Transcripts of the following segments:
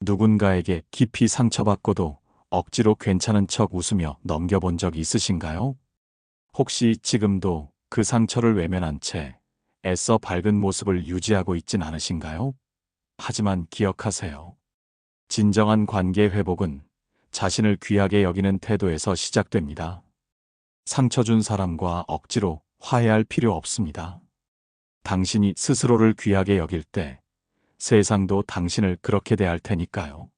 누군가에게 깊이 상처받고도 억지로 괜찮은 척 웃으며 넘겨본 적 있으신가요? 혹시 지금도 그 상처를 외면한 채 애써 밝은 모습을 유지하고 있진 않으신가요? 하지만 기억하세요. 진정한 관계 회복은 자신을 귀하게 여기는 태도에서 시작됩니다. 상처 준 사람과 억지로 화해할 필요 없습니다. 당신이 스스로를 귀하게 여길 때 세상도 당신을 그렇게 대할 테니까요.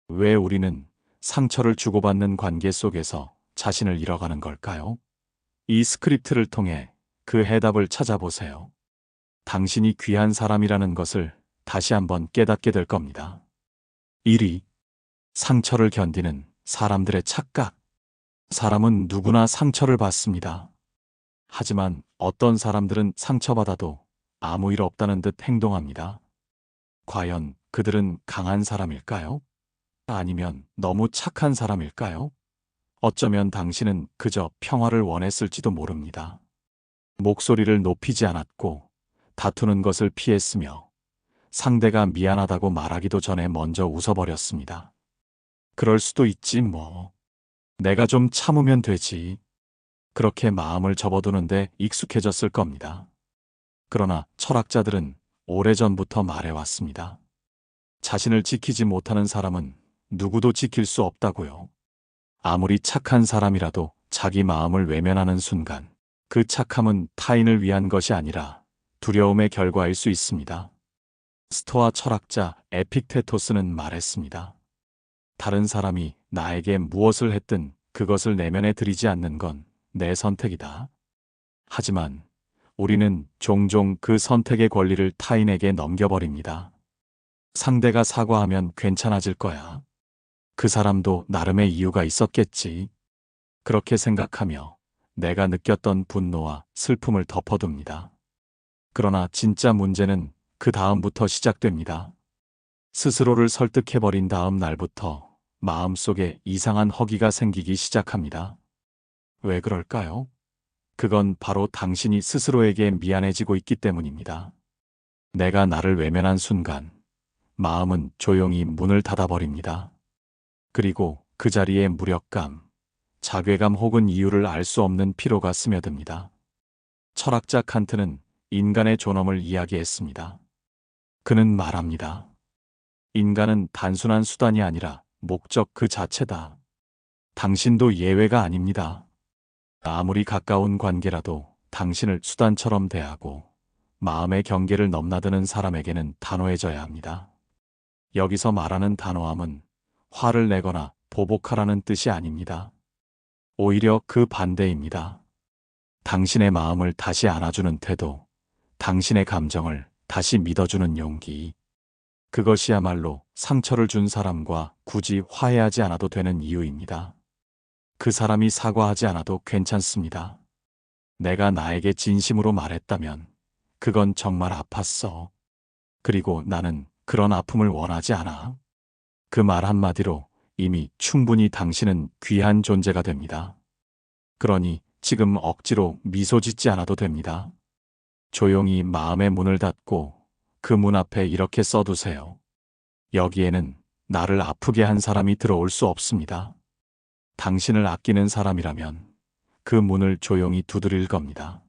왜 우리는 상처를 주고받는 관계 속에서 자신을 잃어가는 걸까요? 이 스크립트를 통해 그 해답을 찾아보세요. 당신이 귀한 사람이라는 것을 다시 한번 깨닫게 될 겁니다. 1위. 상처를 견디는 사람들의 착각. 사람은 누구나 상처를 받습니다. 하지만 어떤 사람들은 상처받아도 아무 일 없다는 듯 행동합니다. 과연 그들은 강한 사람일까요? 아니면 너무 착한 사람일까요? 어쩌면 당신은 그저 평화를 원했을지도 모릅니다. 목소리를 높이지 않았고 다투는 것을 피했으며 상대가 미안하다고 말하기도 전에 먼저 웃어버렸습니다. 그럴 수도 있지 뭐. 내가 좀 참으면 되지. 그렇게 마음을 접어두는데 익숙해졌을 겁니다. 그러나 철학자들은 오래전부터 말해왔습니다. 자신을 지키지 못하는 사람은 누구도 지킬 수 없다고요. 아무리 착한 사람이라도 자기 마음을 외면하는 순간 그 착함은 타인을 위한 것이 아니라 두려움의 결과일 수 있습니다. 스토아 철학자 에픽테토스는 말했습니다. 다른 사람이 나에게 무엇을 했든 그것을 내면에 들이지 않는 건 내 선택이다. 하지만 우리는 종종 그 선택의 권리를 타인에게 넘겨버립니다. 상대가 사과하면 괜찮아질 거야. 그 사람도 나름의 이유가 있었겠지. 그렇게 생각하며 내가 느꼈던 분노와 슬픔을 덮어둡니다. 그러나 진짜 문제는 그 다음부터 시작됩니다. 스스로를 설득해버린 다음 날부터 마음속에 이상한 허기가 생기기 시작합니다. 왜 그럴까요? 그건 바로 당신이 스스로에게 미안해지고 있기 때문입니다. 내가 나를 외면한 순간 마음은 조용히 문을 닫아버립니다. 그리고 그 자리에 무력감, 자괴감 혹은 이유를 알 수 없는 피로가 스며듭니다. 철학자 칸트는 인간의 존엄을 이야기했습니다. 그는 말합니다. 인간은 단순한 수단이 아니라 목적 그 자체다. 당신도 예외가 아닙니다. 아무리 가까운 관계라도 당신을 수단처럼 대하고 마음의 경계를 넘나드는 사람에게는 단호해져야 합니다. 여기서 말하는 단호함은 화를 내거나 보복하라는 뜻이 아닙니다. 오히려 그 반대입니다. 당신의 마음을 다시 안아주는 태도, 당신의 감정을 다시 믿어주는 용기. 그것이야말로 상처를 준 사람과 굳이 화해하지 않아도 되는 이유입니다. 그 사람이 사과하지 않아도 괜찮습니다. 내가 나에게 진심으로 말했다면 그건 정말 아팠어. 그리고 나는 그런 아픔을 원하지 않아. 그 말 한마디로 이미 충분히 당신은 귀한 존재가 됩니다. 그러니 지금 억지로 미소 짓지 않아도 됩니다. 조용히 마음의 문을 닫고 그 문 앞에 이렇게 써두세요. 여기에는 나를 아프게 한 사람이 들어올 수 없습니다. 당신을 아끼는 사람이라면 그 문을 조용히 두드릴 겁니다.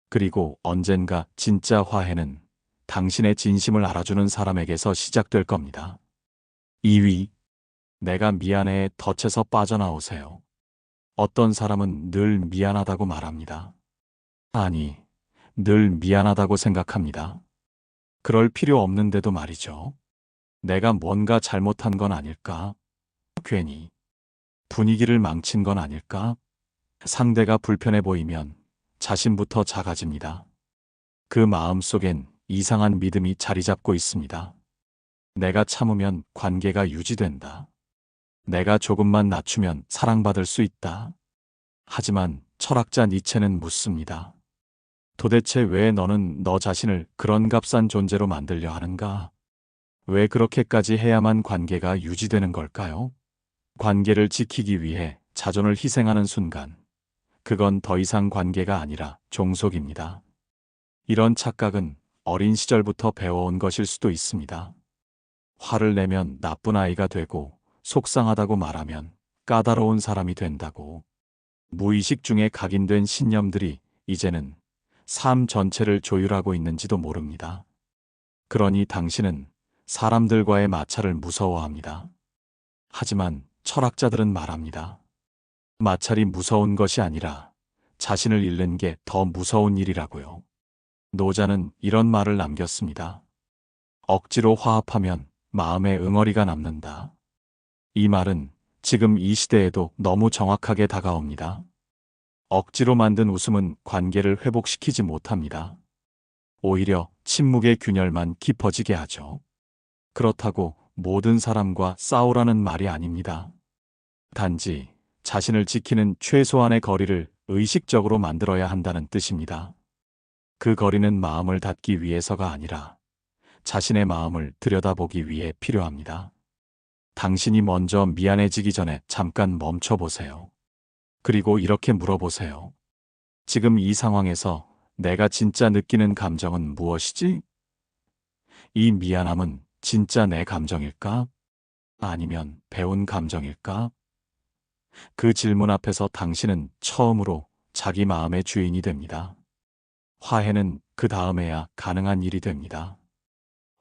그리고 언젠가 진짜 화해는 당신의 진심을 알아주는 사람에게서 시작될 겁니다. 2위. 내가 미안해에 덫에서 빠져나오세요. 어떤 사람은 늘 미안하다고 말합니다. 아니, 늘 미안하다고 생각합니다. 그럴 필요 없는데도 말이죠. 내가 뭔가 잘못한 건 아닐까? 괜히 분위기를 망친 건 아닐까? 상대가 불편해 보이면 자신부터 작아집니다. 그 마음 속엔 이상한 믿음이 자리 잡고 있습니다. 내가 참으면 관계가 유지된다. 내가 조금만 낮추면 사랑받을 수 있다. 하지만 철학자 니체는 묻습니다. 도대체 왜 너는 너 자신을 그런 값싼 존재로 만들려 하는가? 왜 그렇게까지 해야만 관계가 유지되는 걸까요? 관계를 지키기 위해 자존을 희생하는 순간, 그건 더 이상 관계가 아니라 종속입니다. 이런 착각은 어린 시절부터 배워온 것일 수도 있습니다. 화를 내면 나쁜 아이가 되고 속상하다고 말하면 까다로운 사람이 된다고. 무의식 중에 각인된 신념들이 이제는 삶 전체를 조율하고 있는지도 모릅니다. 그러니 당신은 사람들과의 마찰을 무서워합니다. 하지만 철학자들은 말합니다. 마찰이 무서운 것이 아니라 자신을 잃는 게 더 무서운 일이라고요. 노자는 이런 말을 남겼습니다. 억지로 화합하면 마음에 응어리가 남는다. 이 말은 지금 이 시대에도 너무 정확하게 다가옵니다. 억지로 만든 웃음은 관계를 회복시키지 못합니다. 오히려 침묵의 균열만 깊어지게 하죠. 그렇다고 모든 사람과 싸우라는 말이 아닙니다. 단지 자신을 지키는 최소한의 거리를 의식적으로 만들어야 한다는 뜻입니다. 그 거리는 마음을 닫기 위해서가 아니라 자신의 마음을 들여다보기 위해 필요합니다. 당신이 먼저 미안해지기 전에 잠깐 멈춰보세요. 그리고 이렇게 물어보세요. 지금 이 상황에서 내가 진짜 느끼는 감정은 무엇이지? 이 미안함은 진짜 내 감정일까? 아니면 배운 감정일까? 그 질문 앞에서 당신은 처음으로 자기 마음의 주인이 됩니다. 화해는 그 다음에야 가능한 일이 됩니다.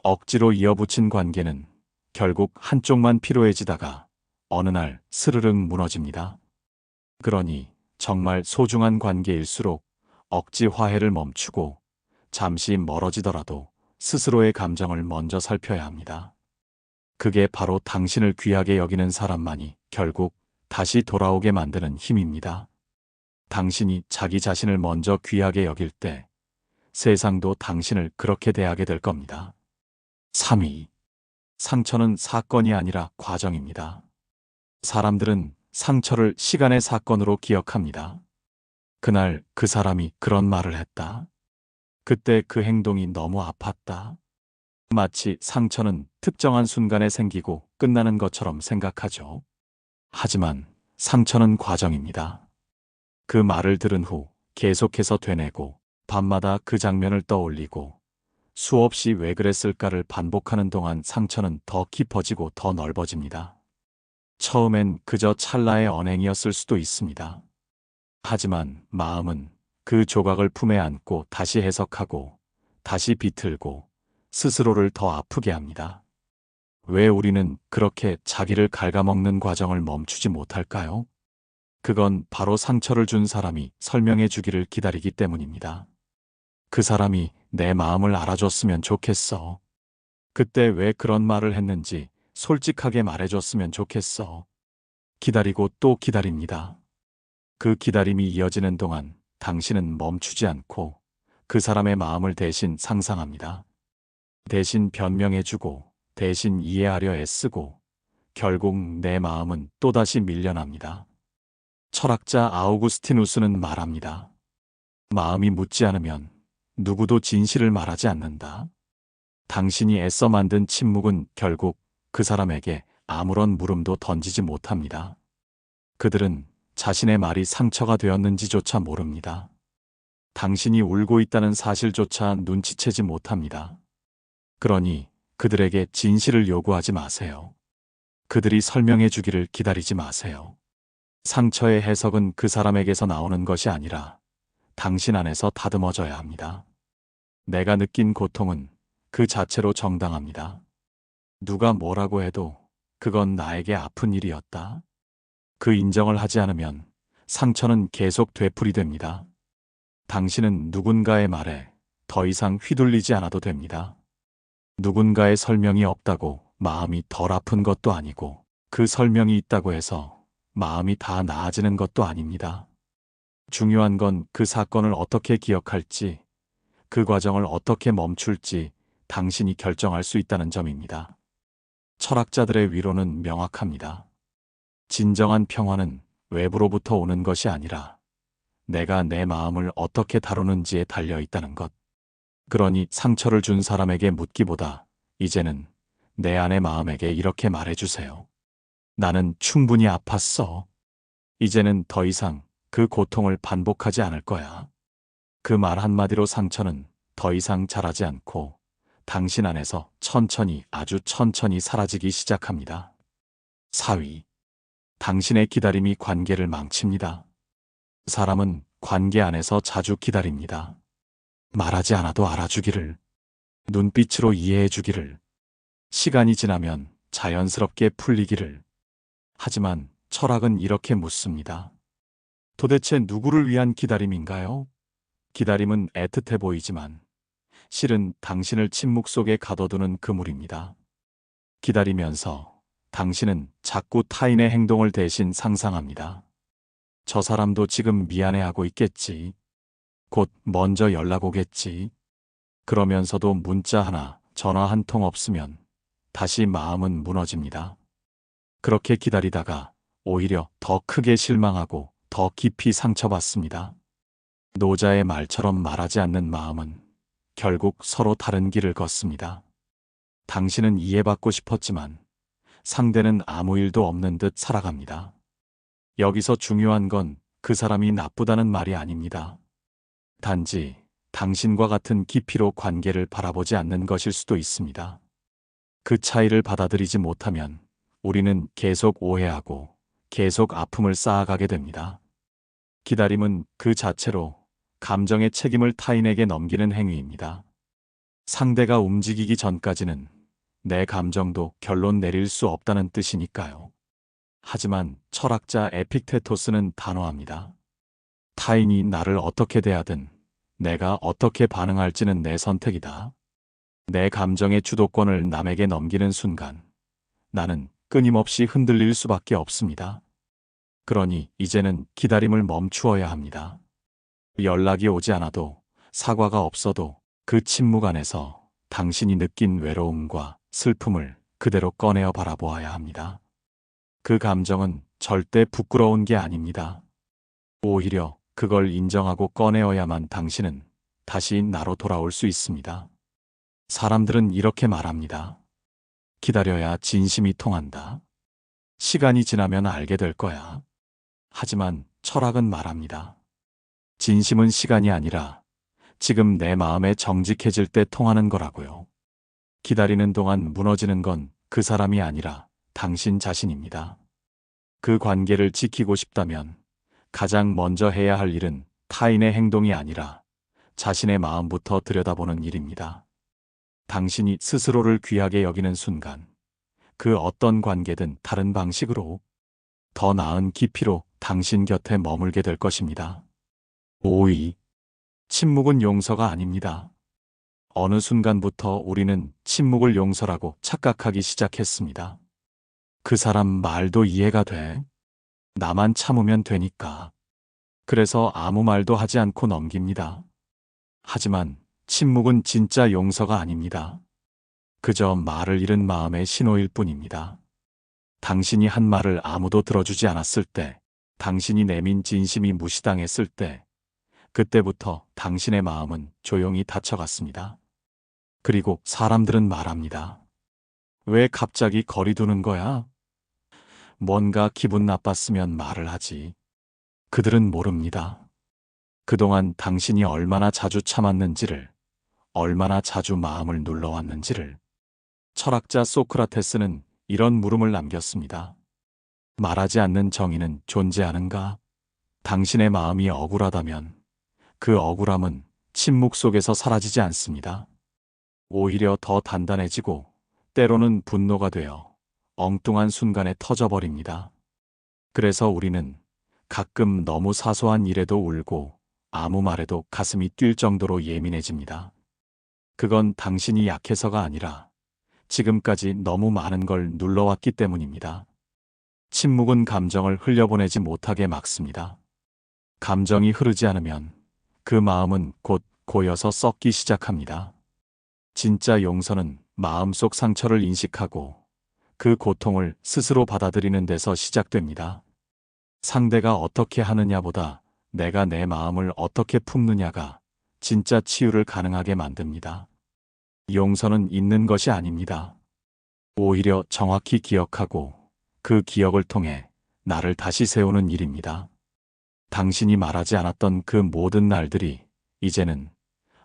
억지로 이어붙인 관계는 결국 한쪽만 피로해지다가 어느 날 스르륵 무너집니다. 그러니 정말 소중한 관계일수록 억지 화해를 멈추고 잠시 멀어지더라도 스스로의 감정을 먼저 살펴야 합니다. 그게 바로 당신을 귀하게 여기는 사람만이 결국 다시 돌아오게 만드는 힘입니다. 당신이 자기 자신을 먼저 귀하게 여길 때 세상도 당신을 그렇게 대하게 될 겁니다. 3위. 상처는 사건이 아니라 과정입니다. 사람들은 상처를 시간의 사건으로 기억합니다. 그날 그 사람이 그런 말을 했다. 그때 그 행동이 너무 아팠다. 마치 상처는 특정한 순간에 생기고 끝나는 것처럼 생각하죠. 하지만 상처는 과정입니다. 그 말을 들은 후 계속해서 되뇌고 밤마다 그 장면을 떠올리고 수없이 왜 그랬을까를 반복하는 동안 상처는 더 깊어지고 더 넓어집니다. 처음엔 그저 찰나의 언행이었을 수도 있습니다. 하지만 마음은 그 조각을 품에 안고 다시 해석하고 다시 비틀고 스스로를 더 아프게 합니다. 왜 우리는 그렇게 자기를 갉아먹는 과정을 멈추지 못할까요? 그건 바로 상처를 준 사람이 설명해 주기를 기다리기 때문입니다. 그 사람이 내 마음을 알아줬으면 좋겠어. 그때 왜 그런 말을 했는지 솔직하게 말해줬으면 좋겠어. 기다리고 또 기다립니다. 그 기다림이 이어지는 동안 당신은 멈추지 않고 그 사람의 마음을 대신 상상합니다. 대신 변명해주고 대신 이해하려 애쓰고 결국 내 마음은 또다시 밀려납니다. 철학자 아우구스티누스는 말합니다. 마음이 묻지 않으면 누구도 진실을 말하지 않는다. 당신이 애써 만든 침묵은 결국 그 사람에게 아무런 물음도 던지지 못합니다. 그들은 자신의 말이 상처가 되었는지조차 모릅니다. 당신이 울고 있다는 사실조차 눈치채지 못합니다. 그러니 그들에게 진실을 요구하지 마세요. 그들이 설명해 주기를 기다리지 마세요. 상처의 해석은 그 사람에게서 나오는 것이 아니라 당신 안에서 다듬어져야 합니다. 내가 느낀 고통은 그 자체로 정당합니다. 누가 뭐라고 해도 그건 나에게 아픈 일이었다. 그 인정을 하지 않으면 상처는 계속 되풀이됩니다. 당신은 누군가의 말에 더 이상 휘둘리지 않아도 됩니다. 누군가의 설명이 없다고 마음이 덜 아픈 것도 아니고 그 설명이 있다고 해서 마음이 다 나아지는 것도 아닙니다. 중요한 건 그 사건을 어떻게 기억할지, 그 과정을 어떻게 멈출지 당신이 결정할 수 있다는 점입니다. 철학자들의 위로는 명확합니다. 진정한 평화는 외부로부터 오는 것이 아니라 내가 내 마음을 어떻게 다루는지에 달려 있다는 것. 그러니 상처를 준 사람에게 묻기보다 이제는 내 안의 마음에게 이렇게 말해주세요. 나는 충분히 아팠어. 이제는 더 이상 그 고통을 반복하지 않을 거야. 그 말 한마디로 상처는 더 이상 자라지 않고 당신 안에서 천천히, 아주 천천히 사라지기 시작합니다. 4위. 당신의 기다림이 관계를 망칩니다. 사람은 관계 안에서 자주 기다립니다. 말하지 않아도 알아주기를, 눈빛으로 이해해주기를, 시간이 지나면 자연스럽게 풀리기를. 하지만 철학은 이렇게 묻습니다. 도대체 누구를 위한 기다림인가요? 기다림은 애틋해 보이지만 실은 당신을 침묵 속에 가둬두는 그물입니다. 기다리면서 당신은 자꾸 타인의 행동을 대신 상상합니다. 저 사람도 지금 미안해하고 있겠지. 곧 먼저 연락 오겠지. 그러면서도 문자 하나, 전화 한 통 없으면 다시 마음은 무너집니다. 그렇게 기다리다가 오히려 더 크게 실망하고 더 깊이 상처받습니다. 노자의 말처럼 말하지 않는 마음은 결국 서로 다른 길을 걷습니다. 당신은 이해받고 싶었지만 상대는 아무 일도 없는 듯 살아갑니다. 여기서 중요한 건 그 사람이 나쁘다는 말이 아닙니다. 단지 당신과 같은 깊이로 관계를 바라보지 않는 것일 수도 있습니다. 그 차이를 받아들이지 못하면 우리는 계속 오해하고 계속 아픔을 쌓아가게 됩니다. 기다림은 그 자체로 감정의 책임을 타인에게 넘기는 행위입니다. 상대가 움직이기 전까지는 내 감정도 결론 내릴 수 없다는 뜻이니까요. 하지만 철학자 에픽테토스는 단호합니다. 타인이 나를 어떻게 대하든 내가 어떻게 반응할지는 내 선택이다. 내 감정의 주도권을 남에게 넘기는 순간 나는 끊임없이 흔들릴 수밖에 없습니다. 그러니 이제는 기다림을 멈추어야 합니다. 연락이 오지 않아도, 사과가 없어도 그 침묵 안에서 당신이 느낀 외로움과 슬픔을 그대로 꺼내어 바라보아야 합니다. 그 감정은 절대 부끄러운 게 아닙니다. 오히려 그걸 인정하고 꺼내어야만 당신은 다시 나로 돌아올 수 있습니다. 사람들은 이렇게 말합니다. 기다려야 진심이 통한다. 시간이 지나면 알게 될 거야. 하지만 철학은 말합니다. 진심은 시간이 아니라 지금 내 마음에 정직해질 때 통하는 거라고요. 기다리는 동안 무너지는 건 그 사람이 아니라 당신 자신입니다. 그 관계를 지키고 싶다면 가장 먼저 해야 할 일은 타인의 행동이 아니라 자신의 마음부터 들여다보는 일입니다. 당신이 스스로를 귀하게 여기는 순간 그 어떤 관계든 다른 방식으로 더 나은 깊이로 당신 곁에 머물게 될 것입니다. 5위. 침묵은 용서가 아닙니다. 어느 순간부터 우리는 침묵을 용서라고 착각하기 시작했습니다. 그 사람 말도 이해가 돼. 나만 참으면 되니까. 그래서 아무 말도 하지 않고 넘깁니다. 하지만 침묵은 진짜 용서가 아닙니다. 그저 말을 잃은 마음의 신호일 뿐입니다. 당신이 한 말을 아무도 들어주지 않았을 때, 당신이 내민 진심이 무시당했을 때, 그때부터 당신의 마음은 조용히 닫혀갔습니다. 그리고 사람들은 말합니다. 왜 갑자기 거리 두는 거야? 뭔가 기분 나빴으면 말을 하지. 그들은 모릅니다. 그동안 당신이 얼마나 자주 참았는지를, 얼마나 자주 마음을 눌러왔는지를. 철학자 소크라테스는 이런 물음을 남겼습니다. 말하지 않는 정의는 존재하는가? 당신의 마음이 억울하다면 그 억울함은 침묵 속에서 사라지지 않습니다. 오히려 더 단단해지고 때로는 분노가 되어 엉뚱한 순간에 터져버립니다. 그래서 우리는 가끔 너무 사소한 일에도 울고 아무 말에도 가슴이 뛸 정도로 예민해집니다. 그건 당신이 약해서가 아니라 지금까지 너무 많은 걸 눌러왔기 때문입니다. 침묵은 감정을 흘려보내지 못하게 막습니다. 감정이 흐르지 않으면 그 마음은 곧 고여서 썩기 시작합니다. 진짜 용서는 마음속 상처를 인식하고 그 고통을 스스로 받아들이는 데서 시작됩니다. 상대가 어떻게 하느냐보다 내가 내 마음을 어떻게 품느냐가 진짜 치유를 가능하게 만듭니다. 용서는 잊는 것이 아닙니다. 오히려 정확히 기억하고 그 기억을 통해 나를 다시 세우는 일입니다. 당신이 말하지 않았던 그 모든 날들이 이제는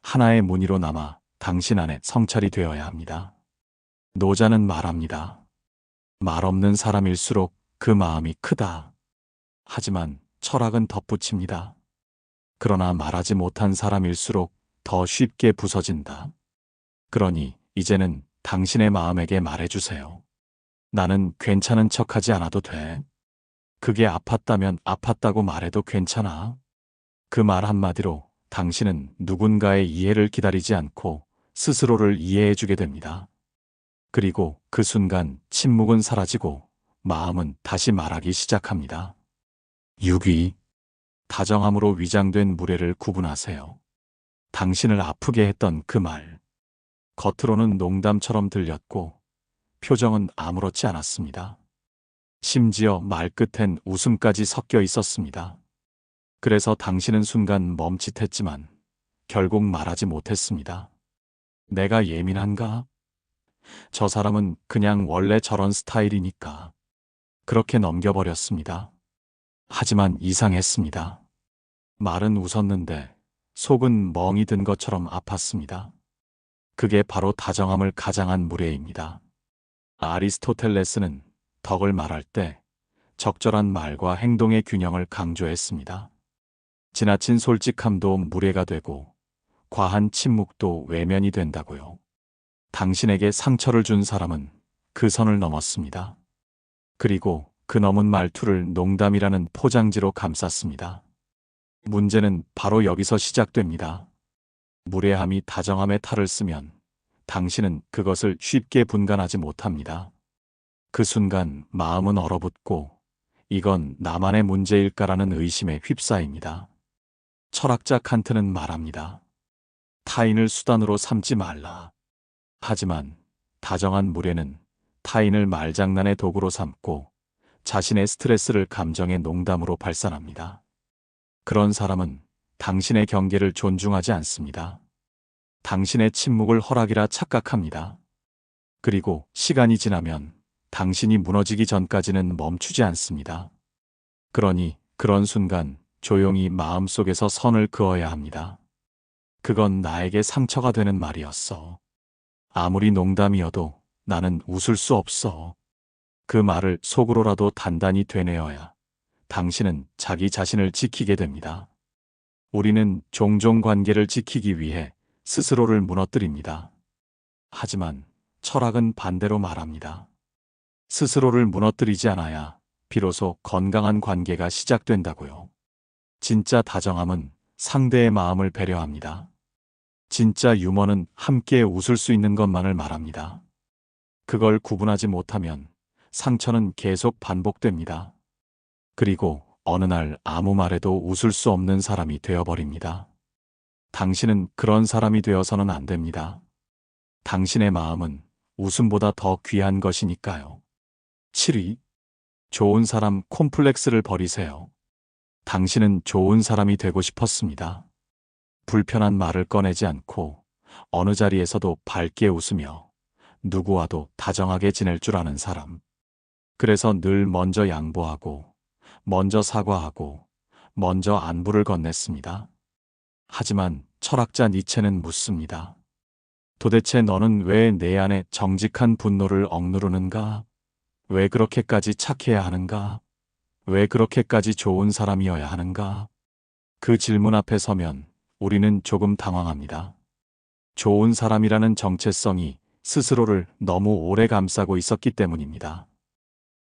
하나의 무늬로 남아 당신 안에 성찰이 되어야 합니다. 노자는 말합니다. 말 없는 사람일수록 그 마음이 크다. 하지만 철학은 덧붙입니다. 그러나 말하지 못한 사람일수록 더 쉽게 부서진다. 그러니 이제는 당신의 마음에게 말해주세요. 나는 괜찮은 척하지 않아도 돼. 그게 아팠다면 아팠다고 말해도 괜찮아. 그 말 한마디로 당신은 누군가의 이해를 기다리지 않고 스스로를 이해해주게 됩니다. 그리고 그 순간 침묵은 사라지고 마음은 다시 말하기 시작합니다. 6위. 다정함으로 위장된 무례를 구분하세요. 당신을 아프게 했던 그 말. 겉으로는 농담처럼 들렸고 표정은 아무렇지 않았습니다. 심지어 말끝엔 웃음까지 섞여 있었습니다. 그래서 당신은 순간 멈칫했지만 결국 말하지 못했습니다. 내가 예민한가? 저 사람은 그냥 원래 저런 스타일이니까. 그렇게 넘겨버렸습니다. 하지만 이상했습니다. 말은 웃었는데 속은 멍이 든 것처럼 아팠습니다. 그게 바로 다정함을 가장한 무례입니다. 아리스토텔레스는 덕을 말할 때 적절한 말과 행동의 균형을 강조했습니다. 지나친 솔직함도 무례가 되고 과한 침묵도 외면이 된다고요. 당신에게 상처를 준 사람은 그 선을 넘었습니다. 그리고 그 넘은 말투를 농담이라는 포장지로 감쌌습니다. 문제는 바로 여기서 시작됩니다. 무례함이 다정함의 탈을 쓰면 당신은 그것을 쉽게 분간하지 못합니다. 그 순간 마음은 얼어붙고 이건 나만의 문제일까라는 의심에 휩싸입니다. 철학자 칸트는 말합니다. 타인을 수단으로 삼지 말라. 하지만 다정한 무례는 타인을 말장난의 도구로 삼고 자신의 스트레스를 감정의 농담으로 발산합니다. 그런 사람은 당신의 경계를 존중하지 않습니다. 당신의 침묵을 허락이라 착각합니다. 그리고 시간이 지나면 당신이 무너지기 전까지는 멈추지 않습니다. 그러니 그런 순간 조용히 마음속에서 선을 그어야 합니다. 그건 나에게 상처가 되는 말이었어. 아무리 농담이어도 나는 웃을 수 없어. 그 말을 속으로라도 단단히 되뇌어야 당신은 자기 자신을 지키게 됩니다. 우리는 종종 관계를 지키기 위해 스스로를 무너뜨립니다. 하지만 철학은 반대로 말합니다. 스스로를 무너뜨리지 않아야 비로소 건강한 관계가 시작된다고요. 진짜 다정함은 상대의 마음을 배려합니다. 진짜 유머는 함께 웃을 수 있는 것만을 말합니다. 그걸 구분하지 못하면 상처는 계속 반복됩니다. 그리고 어느 날 아무 말에도 웃을 수 없는 사람이 되어버립니다. 당신은 그런 사람이 되어서는 안 됩니다. 당신의 마음은 웃음보다 더 귀한 것이니까요. 7위. 좋은 사람 콤플렉스를 버리세요. 당신은 좋은 사람이 되고 싶었습니다. 불편한 말을 꺼내지 않고 어느 자리에서도 밝게 웃으며 누구와도 다정하게 지낼 줄 아는 사람. 그래서 늘 먼저 양보하고 먼저 사과하고 먼저 안부를 건넸습니다. 하지만 철학자 니체는 묻습니다. 도대체 너는 왜 내 안에 정직한 분노를 억누르는가? 왜 그렇게까지 착해야 하는가? 왜 그렇게까지 좋은 사람이어야 하는가? 그 질문 앞에 서면 우리는 조금 당황합니다. 좋은 사람이라는 정체성이 스스로를 너무 오래 감싸고 있었기 때문입니다.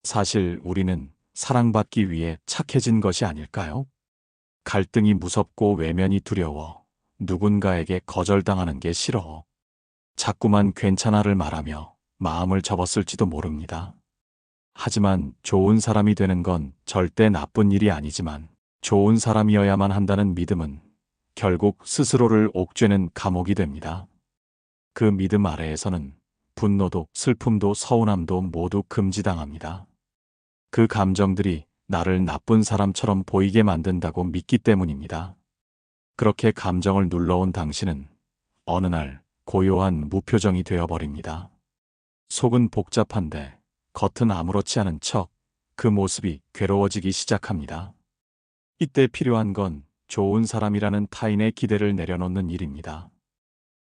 사실 우리는 사랑받기 위해 착해진 것이 아닐까요? 갈등이 무섭고 외면이 두려워 누군가에게 거절당하는 게 싫어 자꾸만 괜찮아를 말하며 마음을 접었을지도 모릅니다. 하지만 좋은 사람이 되는 건 절대 나쁜 일이 아니지만 좋은 사람이어야만 한다는 믿음은 결국 스스로를 옥죄는 감옥이 됩니다. 그 믿음 아래에서는 분노도 슬픔도 서운함도 모두 금지당합니다. 그 감정들이 나를 나쁜 사람처럼 보이게 만든다고 믿기 때문입니다. 그렇게 감정을 눌러온 당신은 어느 날 고요한 무표정이 되어버립니다. 속은 복잡한데 겉은 아무렇지 않은 척 그 모습이 괴로워지기 시작합니다. 이때 필요한 건 좋은 사람이라는 타인의 기대를 내려놓는 일입니다.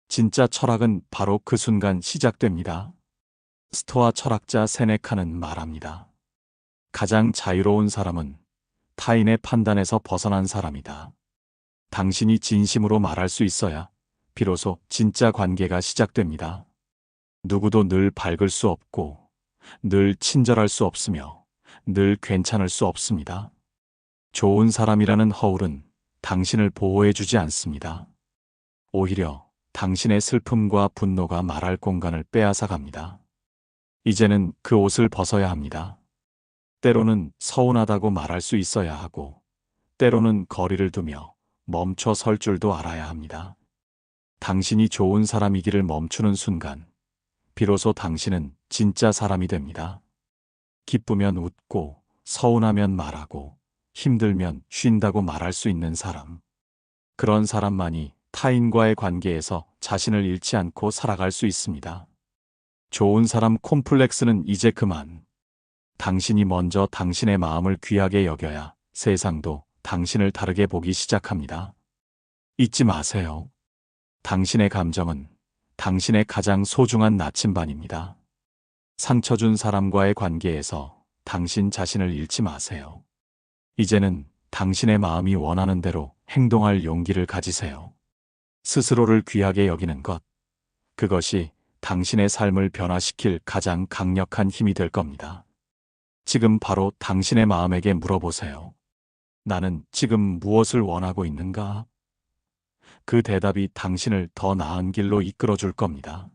진짜 철학은 바로 그 순간 시작됩니다. 스토아 철학자 세네카는 말합니다. 가장 자유로운 사람은 타인의 판단에서 벗어난 사람이다. 당신이 진심으로 말할 수 있어야 비로소 진짜 관계가 시작됩니다. 누구도 늘 밝을 수 없고, 늘 친절할 수 없으며, 늘 괜찮을 수 없습니다. 좋은 사람이라는 허울은 당신을 보호해주지 않습니다. 오히려 당신의 슬픔과 분노가 말할 공간을 빼앗아 갑니다. 이제는 그 옷을 벗어야 합니다. 때로는 서운하다고 말할 수 있어야 하고, 때로는 거리를 두며 멈춰 설 줄도 알아야 합니다. 당신이 좋은 사람이기를 멈추는 순간, 비로소 당신은 진짜 사람이 됩니다. 기쁘면 웃고, 서운하면 말하고, 힘들면 쉰다고 말할 수 있는 사람. 그런 사람만이 타인과의 관계에서 자신을 잃지 않고 살아갈 수 있습니다. 좋은 사람 콤플렉스는 이제 그만. 당신이 먼저 당신의 마음을 귀하게 여겨야 세상도 당신을 다르게 보기 시작합니다. 잊지 마세요. 당신의 감정은 당신의 가장 소중한 나침반입니다. 상처 준 사람과의 관계에서 당신 자신을 잃지 마세요. 이제는 당신의 마음이 원하는 대로 행동할 용기를 가지세요. 스스로를 귀하게 여기는 것, 그것이 당신의 삶을 변화시킬 가장 강력한 힘이 될 겁니다. 지금 바로 당신의 마음에게 물어보세요. 나는 지금 무엇을 원하고 있는가? 그 대답이 당신을 더 나은 길로 이끌어 줄 겁니다.